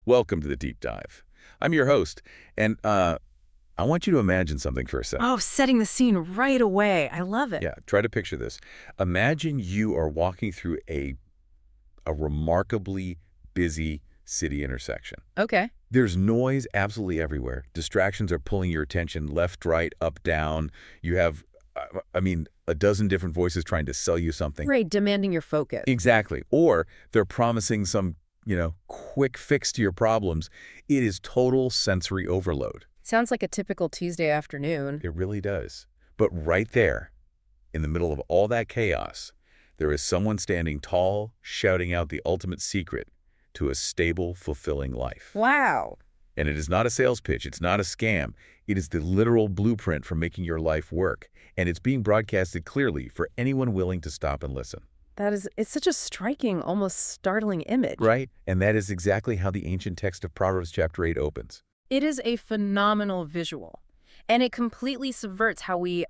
Welcome to the Deep Dive. I'm your host, and I want you to imagine something for a second. Oh, setting the scene right away. I love it. Yeah, try to picture this. Imagine you are walking through a remarkably busy city intersection. Okay. There's noise absolutely everywhere. Distractions are pulling your attention left, right, up, down. You have, a dozen different voices trying to sell you something. Right, demanding your focus. Exactly. Or they're promising some, quick fix to your problems. It is total sensory overload. Sounds like a typical Tuesday afternoon. It really does. But right there, in the middle of all that chaos, there is someone standing tall, shouting out the ultimate secret to a stable, fulfilling life. Wow. And it is not a sales pitch. It's not a scam. It is the literal blueprint for making your life work. And it's being broadcasted clearly for anyone willing to stop and listen. It's such a striking, almost startling image. Right? And that is exactly how the ancient text of Proverbs chapter 8 opens. It is a phenomenal visual, and it completely subverts how we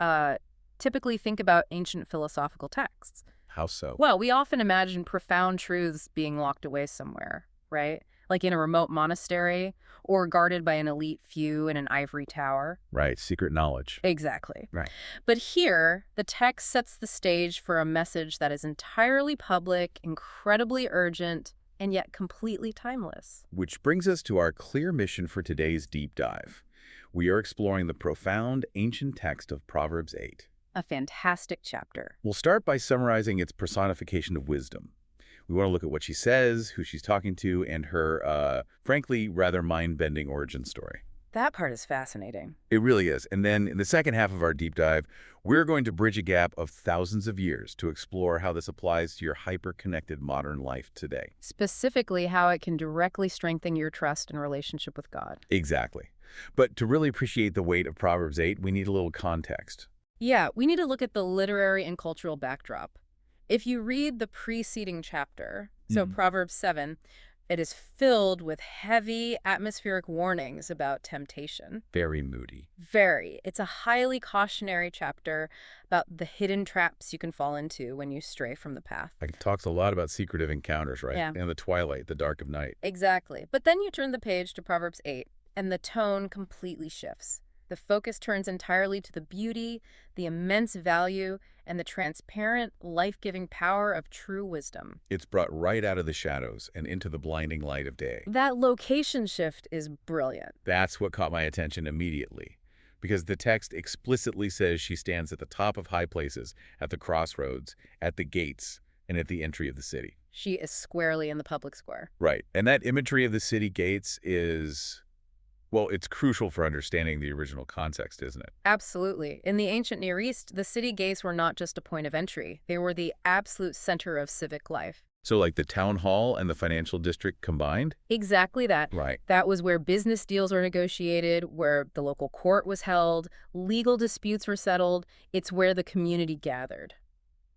typically think about ancient philosophical texts. How so? Well, we often imagine profound truths being locked away somewhere, right? Like in a remote monastery or guarded by an elite few in an ivory tower. Right, secret knowledge. Exactly. Right. But here, the text sets the stage for a message that is entirely public, incredibly urgent, and yet completely timeless. Which brings us to our clear mission for today's deep dive. We are exploring the profound ancient text of Proverbs 8. A fantastic chapter. We'll start by summarizing its personification of wisdom. We want to look at what she says, who she's talking to, and her, frankly, rather mind-bending origin story. That part is fascinating. It really is. And then in the second half of our deep dive, we're going to bridge a gap of thousands of years to explore how this applies to your hyper-connected modern life today. Specifically, how it can directly strengthen your trust and relationship with God. Exactly. But to really appreciate the weight of Proverbs 8, we need a little context. Yeah, we need to look at the literary and cultural backdrop. If you read the preceding chapter, so Proverbs 7, it is filled with heavy atmospheric warnings about temptation. Very moody. Very. It's a highly cautionary chapter about the hidden traps you can fall into when you stray from the path. It talks a lot about secretive encounters, right? Yeah. And the twilight, the dark of night. Exactly. But then you turn the page to Proverbs 8, and the tone completely shifts. The focus turns entirely to the beauty, the immense value, and the transparent, life-giving power of true wisdom. It's brought right out of the shadows and into the blinding light of day. That location shift is brilliant. That's what caught my attention immediately, because the text explicitly says she stands at the top of high places, at the crossroads, at the gates, and at the entry of the city. She is squarely in the public square. Right. And that imagery of the city gates is, well, it's crucial for understanding the original context, isn't it? Absolutely. In the ancient Near East, the city gates were not just a point of entry. They were the absolute center of civic life. So like the town hall and the financial district combined? Exactly that. Right. That was where business deals were negotiated, where the local court was held, legal disputes were settled. It's where the community gathered.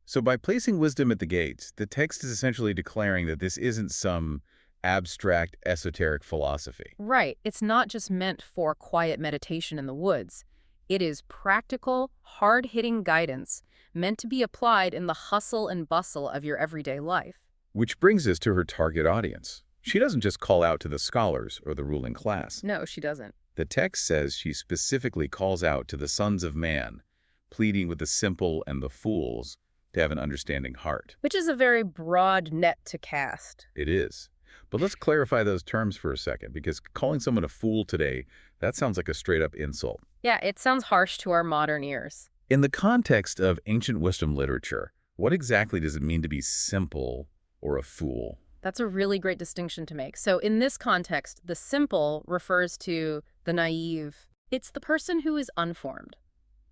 So by placing wisdom at the gates, the text is essentially declaring that this isn't some abstract, esoteric philosophy. Right. It's not just meant for quiet meditation in the woods. It is practical, hard-hitting guidance meant to be applied in the hustle and bustle of your everyday life. Which brings us to her target audience. She doesn't just call out to the scholars or the ruling class. No, she doesn't. The text says she specifically calls out to the sons of man, pleading with the simple and the fools to have an understanding heart. Which is a very broad net to cast. It is. But let's clarify those terms for a second, because calling someone a fool today, that sounds like a straight-up insult. Yeah, it sounds harsh to our modern ears. In the context of ancient wisdom literature, what exactly does it mean to be simple or a fool? That's a really great distinction to make. So in this context, the simple refers to the naive. It's the person who is unformed,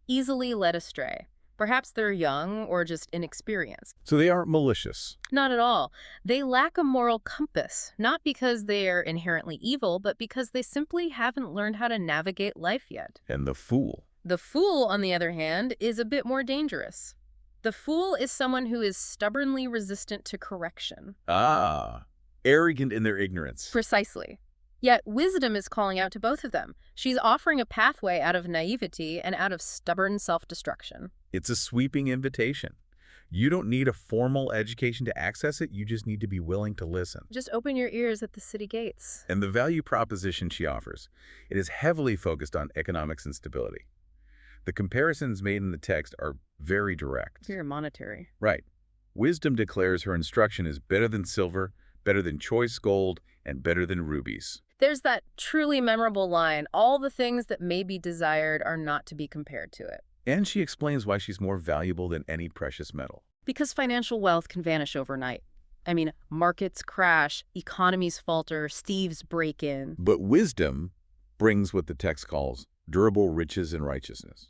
easily led astray. Perhaps they're young or just inexperienced. So they aren't malicious. Not at all. They lack a moral compass, not because they are inherently evil, but because they simply haven't learned how to navigate life yet. And the fool? The fool, on the other hand, is a bit more dangerous. The fool is someone who is stubbornly resistant to correction. Ah, arrogant in their ignorance. Precisely. Yet wisdom is calling out to both of them. She's offering a pathway out of naivety and out of stubborn self-destruction. It's a sweeping invitation. You don't need a formal education to access it, you just need to be willing to listen. Just open your ears at the city gates. And the value proposition she offers, it is heavily focused on economics and stability. The comparisons made in the text are very direct. Very monetary. Right. Wisdom declares her instruction is better than silver, better than choice gold, and better than rubies. There's that truly memorable line, all the things that may be desired are not to be compared to it. And she explains why she's more valuable than any precious metal. Because financial wealth can vanish overnight. I mean, markets crash, economies falter, thieves break in. But wisdom brings what the text calls durable riches and righteousness.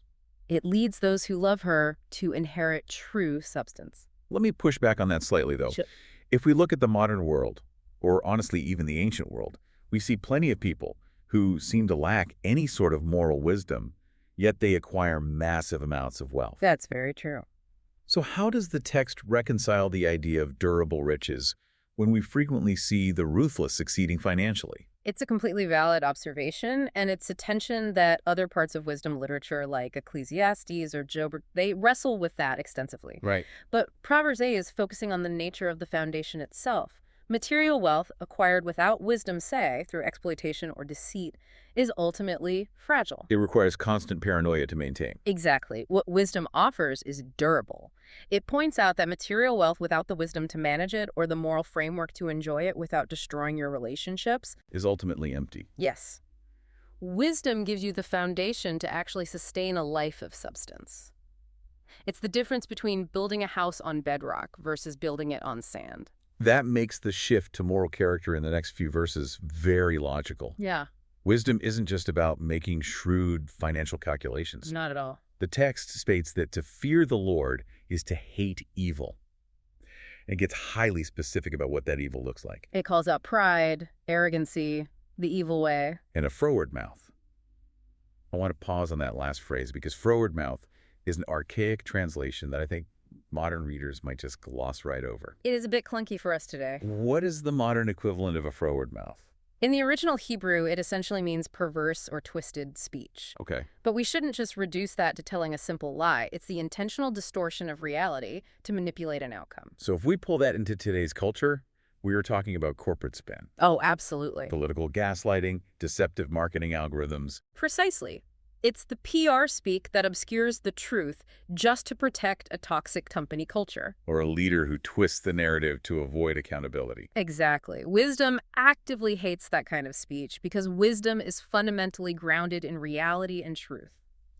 It leads those who love her to inherit true substance. Let me push back on that slightly, though. Sure. If we look at the modern world, or honestly even the ancient world, we see plenty of people who seem to lack any sort of moral wisdom, yet they acquire massive amounts of wealth. That's very true. So how does the text reconcile the idea of durable riches when we frequently see the ruthless succeeding financially? It's a completely valid observation, and it's a tension that other parts of wisdom literature like Ecclesiastes or Job, they wrestle with that extensively. Right. But Proverbs A is focusing on the nature of the foundation itself. Material wealth acquired without wisdom, say, through exploitation or deceit, is ultimately fragile. It requires constant paranoia to maintain. Exactly. What wisdom offers is durable. It points out that material wealth without the wisdom to manage it or the moral framework to enjoy it without destroying your relationships Is ultimately empty. Yes. Wisdom gives you the foundation to actually sustain a life of substance. It's the difference between building a house on bedrock versus building it on sand. That makes the shift to moral character in the next few verses very logical. Yeah, Wisdom isn't just about making shrewd financial calculations. not at all. The text states that to fear the Lord is to hate evil. And it gets highly specific about what that evil looks like. It calls out pride, arrogancy, the evil way. And a froward mouth. I want to pause on that last phrase because froward mouth is an archaic translation that I think modern readers might just gloss right over. It is a bit clunky for us today. What is the modern equivalent of a froward mouth? In the original Hebrew, it essentially means perverse or twisted speech. Okay. But we shouldn't just reduce that to telling a simple lie. It's the intentional distortion of reality to manipulate an outcome. So if we pull that into today's culture, we are talking about corporate spin, Oh, absolutely. political gaslighting, deceptive marketing algorithms. Precisely. It's the PR speak that obscures the truth just to protect a toxic company culture. Or a leader who twists the narrative to avoid accountability. Exactly. Wisdom actively hates that kind of speech because wisdom is fundamentally grounded in reality and truth.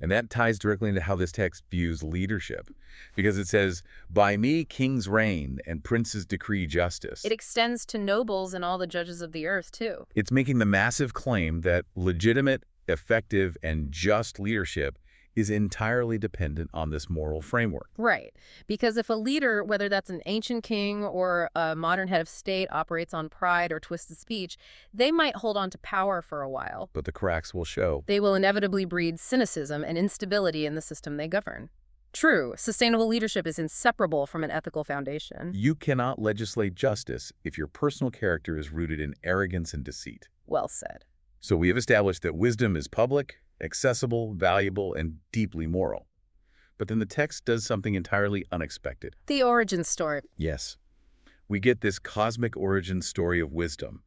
And that ties directly into how this text views leadership. Because it says, by me kings reign and princes decree justice. It extends to nobles and all the judges of the earth, too. It's making the massive claim that legitimate, effective, and just leadership is entirely dependent on this moral framework. Right. Because if a leader, whether that's an ancient king or a modern head of state, operates on pride or twisted speech, they might hold on to power for a while. But the cracks will show. They will inevitably breed cynicism and instability in the system they govern. True, sustainable leadership is inseparable from an ethical foundation. You cannot legislate justice if your personal character is rooted in arrogance and deceit. Well said. So we have established that wisdom is public, accessible, valuable, and deeply moral. But then the text does something entirely unexpected. The origin story. Yes. We get this cosmic origin story of wisdom.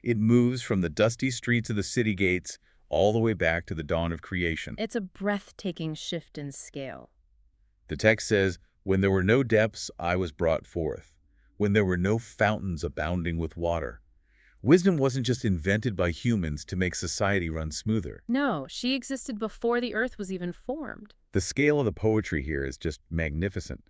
It moves from the dusty streets of the city gates all the way back to the dawn of creation. It's a breathtaking shift in scale. The text says, when there were no depths, I was brought forth. When there were no fountains abounding with water. Wisdom wasn't just invented by humans to make society run smoother. No, she existed before the earth was even formed. The scale of the poetry here is just magnificent.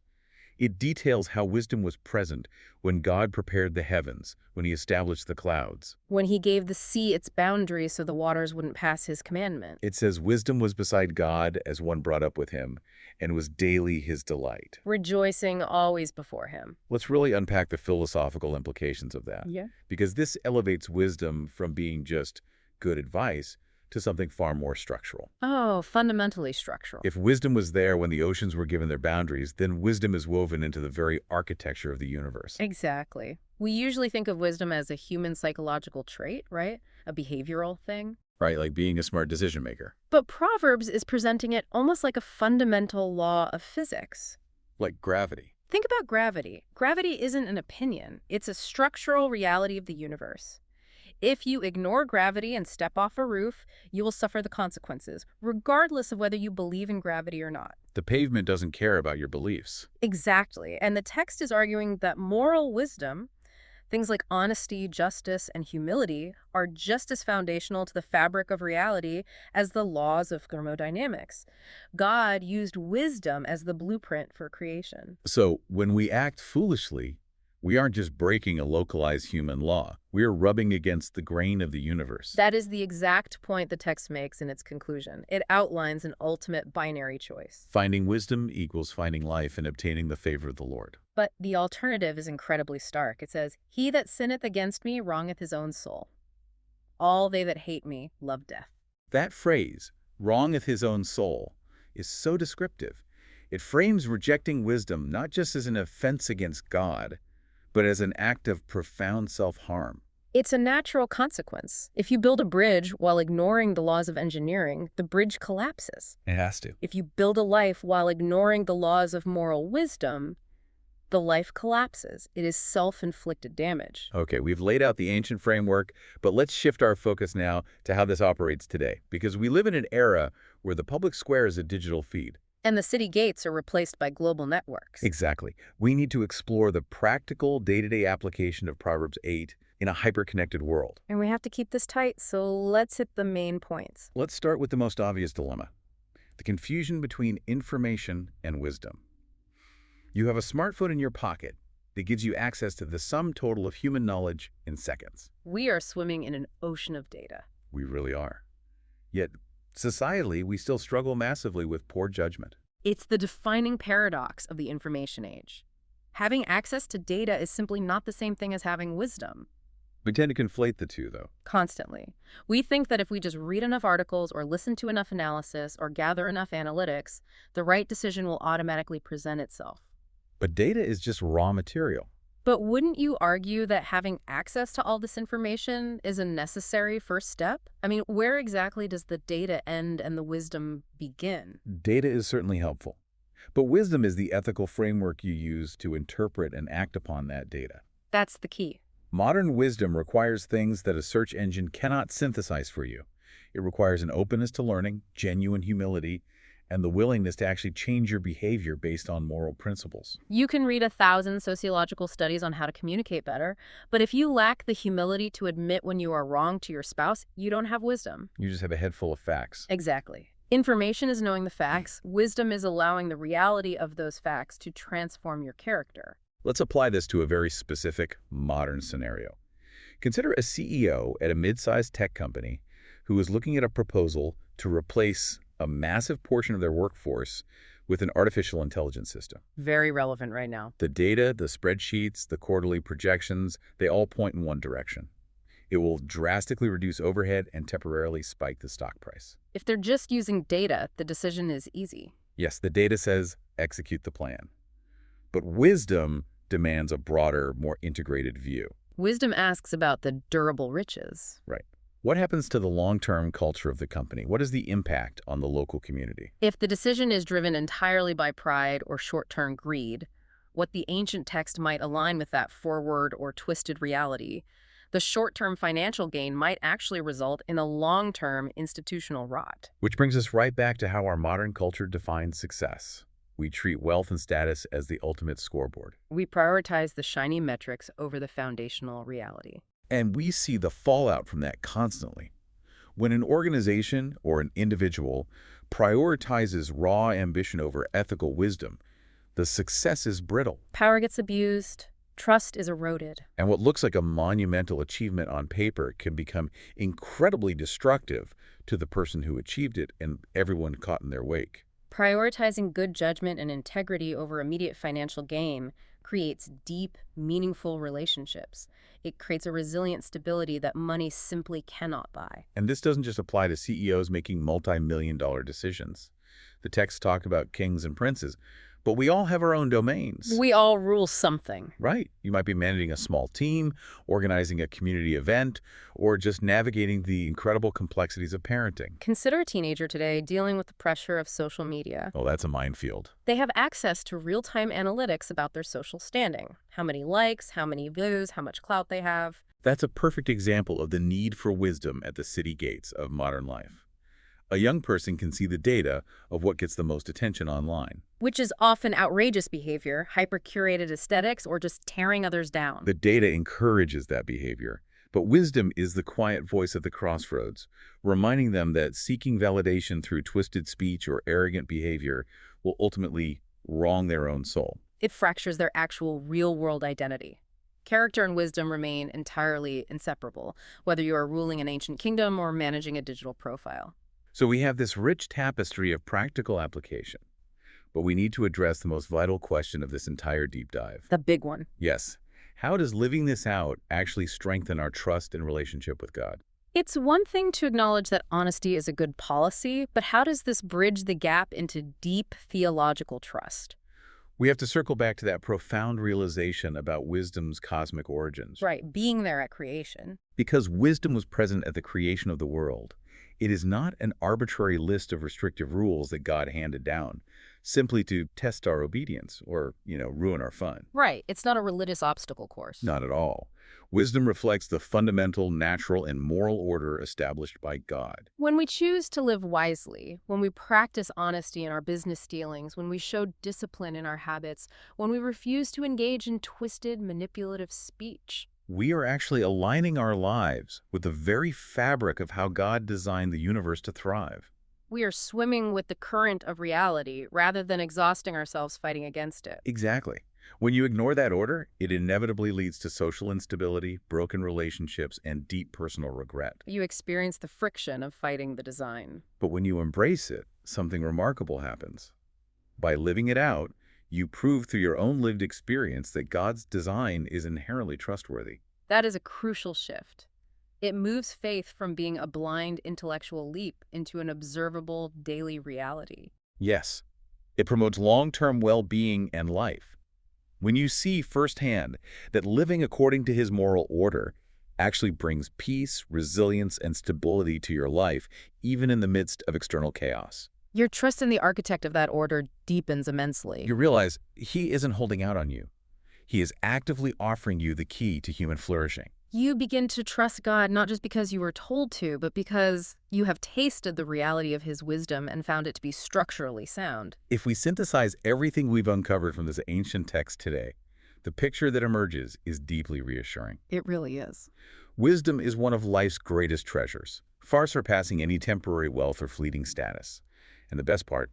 It details how wisdom was present when God prepared the heavens, when he established the clouds. When he gave the sea its boundaries so the waters wouldn't pass his commandment. It says wisdom was beside God as one brought up with him, and was daily his delight. Rejoicing always before him. Let's really unpack the philosophical implications of that. Yeah. Because this elevates wisdom from being just good advice to something far more structural. Oh, fundamentally structural. If wisdom was there when the oceans were given their boundaries, then wisdom is woven into the very architecture of the universe. Exactly. We usually think of wisdom as a human psychological trait, right? A behavioral thing. Right, like being a smart decision maker. But Proverbs is presenting it almost like a fundamental law of physics. Like gravity. Think about gravity. Gravity isn't an opinion. It's a structural reality of the universe. If you ignore gravity and step off a roof, you will suffer the consequences, regardless of whether you believe in gravity or not. The pavement doesn't care about your beliefs. Exactly. And the text is arguing that moral wisdom, things like honesty, justice, and humility, are just as foundational to the fabric of reality as the laws of thermodynamics. God used wisdom as the blueprint for creation. So when we act foolishly, we aren't just breaking a localized human law. We are rubbing against the grain of the universe. That is the exact point the text makes in its conclusion. It outlines an ultimate binary choice. Finding wisdom equals finding life and obtaining the favor of the Lord. But the alternative is incredibly stark. It says, "He that sinneth against me wrongeth his own soul. All they that hate me love death." That phrase, wrongeth his own soul, is so descriptive. It frames rejecting wisdom not just as an offense against God, but as an act of profound self-harm. It's a natural consequence. If you build a bridge while ignoring the laws of engineering, the bridge collapses. It has to. If you build a life while ignoring the laws of moral wisdom, the life collapses. It is self-inflicted damage. Okay, we've laid out the ancient framework, but let's shift our focus now to how this operates today, because we live in an era where the public square is a digital feed. And the city gates are replaced by global networks. Exactly. We need to explore the practical day-to-day application of Proverbs 8 in a hyper-connected world. And we have to keep this tight, so let's hit the main points. Let's start with the most obvious dilemma, the confusion between information and wisdom. You have a smartphone in your pocket that gives you access to the sum total of human knowledge in seconds. We are swimming in an ocean of data. We really are. Yet, societally, we still struggle massively with poor judgment. It's the defining paradox of the information age. Having access to data is simply not the same thing as having wisdom. We tend to conflate the two, though. Constantly. We think that if we just read enough articles or listen to enough analysis or gather enough analytics, the right decision will automatically present itself. But data is just raw material. But wouldn't you argue that having access to all this information is a necessary first step? I mean, where exactly does the data end and the wisdom begin? Data is certainly helpful. But wisdom is the ethical framework you use to interpret and act upon that data. That's the key. Modern wisdom requires things that a search engine cannot synthesize for you. It requires an openness to learning, genuine humility, and the willingness to actually change your behavior based on moral principles. You can read 1,000 sociological studies on how to communicate better, but if you lack the humility to admit when you are wrong to your spouse, you don't have wisdom. You just have a head full of facts. Exactly. Information is knowing the facts. Wisdom is allowing the reality of those facts to transform your character. Let's apply this to a very specific, modern scenario. Consider a CEO at a mid-sized tech company who is looking at a proposal to replace a massive portion of their workforce with an artificial intelligence system. Very relevant right now. The data, the spreadsheets, the quarterly projections, they all point in one direction. It will drastically reduce overhead and temporarily spike the stock price. If they're just using data, the decision is easy. Yes, the data says execute the plan. But wisdom demands a broader, more integrated view. Wisdom asks about the durable riches. Right. What happens to the long-term culture of the company? What is the impact on the local community? If the decision is driven entirely by pride or short-term greed, what the ancient text might align with that forward or twisted reality, the short-term financial gain might actually result in a long-term institutional rot. Which brings us right back to how our modern culture defines success. We treat wealth and status as the ultimate scoreboard. We prioritize the shiny metrics over the foundational reality. And we see the fallout from that constantly. When an organization or an individual prioritizes raw ambition over ethical wisdom, the success is brittle. Power gets abused, trust is eroded. And what looks like a monumental achievement on paper can become incredibly destructive to the person who achieved it and everyone caught in their wake. Prioritizing good judgment and integrity over immediate financial gain creates deep, meaningful relationships. It creates a resilient stability that money simply cannot buy. And this doesn't just apply to CEOs making multi-million-dollar decisions. The texts talk about kings and princes, But we all have our own domains. We all rule something. Right. You might be managing a small team, organizing a community event, or just navigating the incredible complexities of parenting. Consider a teenager today dealing with the pressure of social media. Oh, that's a minefield. They have access to real-time analytics about their social standing. How many likes, how many views, how much clout they have. That's a perfect example of the need for wisdom at the city gates of modern life. A young person can see the data of what gets the most attention online. Which is often outrageous behavior, hyper-curated aesthetics, or just tearing others down. The data encourages that behavior. But wisdom is the quiet voice at the crossroads, reminding them that seeking validation through twisted speech or arrogant behavior will ultimately wrong their own soul. It fractures their actual real-world identity. Character and wisdom remain entirely inseparable, whether you are ruling an ancient kingdom or managing a digital profile. So we have this rich tapestry of practical application. But we need to address the most vital question of this entire deep dive. The big one. Yes. How does living this out actually strengthen our trust and relationship with God? It's one thing to acknowledge that honesty is a good policy, but how does this bridge the gap into deep theological trust? We have to circle back to that profound realization about wisdom's cosmic origins. Right, being there at creation. Because wisdom was present at the creation of the world, it is not an arbitrary list of restrictive rules that God handed down, simply to test our obedience or, ruin our fun. Right, it's not a religious obstacle course. Not at all. Wisdom reflects the fundamental, natural, and moral order established by God. When we choose to live wisely, when we practice honesty in our business dealings, when we show discipline in our habits, when we refuse to engage in twisted, manipulative speech, We are actually aligning our lives with the very fabric of how God designed the universe to thrive. we are swimming with the current of reality rather than exhausting ourselves fighting against it. Exactly. When you ignore that order, it inevitably leads to social instability, broken relationships, and deep personal regret. You experience the friction of fighting the design. But when you embrace it, something remarkable happens. By living it out, you prove through your own lived experience that God's design is inherently trustworthy. That is a crucial shift. It moves faith from being a blind intellectual leap into an observable daily reality. Yes, it promotes long-term well-being and life. When you see firsthand that living according to His moral order actually brings peace, resilience, and stability to your life, even in the midst of external chaos. Your trust in the architect of that order deepens immensely. You realize He isn't holding out on you. He is actively offering you the key to human flourishing. You begin to trust God not just because you were told to, but because you have tasted the reality of His wisdom and found it to be structurally sound. If we synthesize everything we've uncovered from this ancient text today, the picture that emerges is deeply reassuring. It really is. Wisdom is one of life's greatest treasures, far surpassing any temporary wealth or fleeting status. And the best part,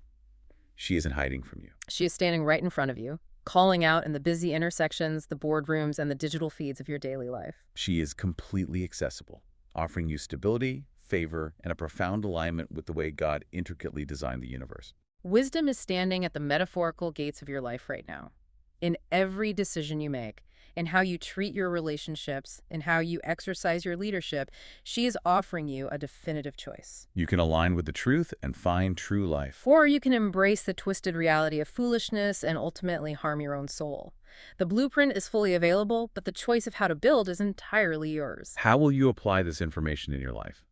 she isn't hiding from you. She is standing right in front of you, calling out in the busy intersections, the boardrooms, and the digital feeds of your daily life. She is completely accessible, offering you stability, favor, and a profound alignment with the way God intricately designed the universe. Wisdom is standing at the metaphorical gates of your life right now. In every decision you make, in how you treat your relationships, in how you exercise your leadership, she is offering you a definitive choice. You can align with the truth and find true life. Or you can embrace the twisted reality of foolishness and ultimately harm your own soul. The blueprint is fully available, but the choice of how to build is entirely yours. How will you apply this information in your life?